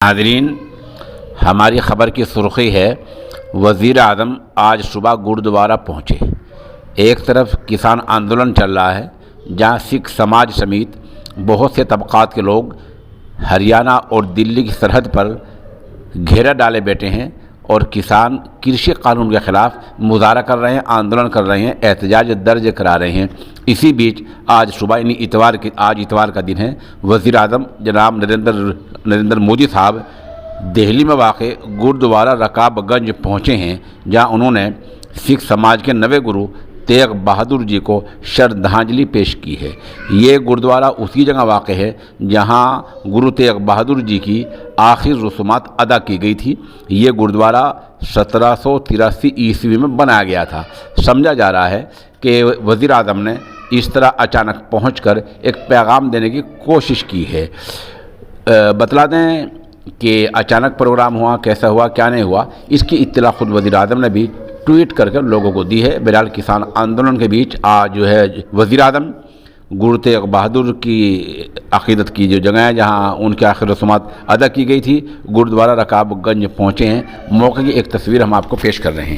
नाज़रीन, हमारी ख़बर की सुर्खी है वज़ीर आज़म आज सुबह गुरुद्वारा पहुँचे। एक तरफ किसान आंदोलन चल रहा है जहाँ सिख समाज समेत बहुत से तबक़ात के लोग हरियाणा और दिल्ली की सरहद पर घेरा डाले बैठे हैं और किसान कृषि कानून के ख़िलाफ़ मुज़ाहरा कर रहे हैं, आंदोलन कर रहे हैं, एहतजाज दर्ज करा रहे हैं। इसी बीच आज सुबह यानी आज इतवार का दिन है, वज़ीर आज़म जनाब नरेंद्र मोदी साहब दिल्ली में वाक़ गुरुद्वारा रकाबगंज पहुँचे हैं, जहां उन्होंने सिख समाज के नवे गुरु तेग बहादुर जी को श्रद्धांजलि पेश की है। ये गुरुद्वारा उसी जगह वाक़ है जहां गुरु तेग बहादुर जी की आखिरी रसूमात अदा की गई थी। ये गुरुद्वारा 1783 ईस्वी में बनाया गया था। समझा जा रहा है कि वज़ीर आज़म ने इस तरह अचानक पहुंचकर एक पैगाम देने की कोशिश की है। बतला दें कि अचानक प्रोग्राम हुआ, कैसा हुआ, क्या नहीं हुआ, इसकी इत्तला खुद वज़ीर आज़म ने भी ट्वीट करके लोगों को दी है। बहरहाल किसान आंदोलन के बीच आज जो है वज़ीर आज़म गुरु तेग बहादुर की अक़ीदत की जो जगह है जहां उनकी आखिरी रसूमात अदा की गई थी, गुरुद्वारा रकाबगंज पहुंचे हैं। मौके की एक तस्वीर हम आपको पेश कर रहे हैं।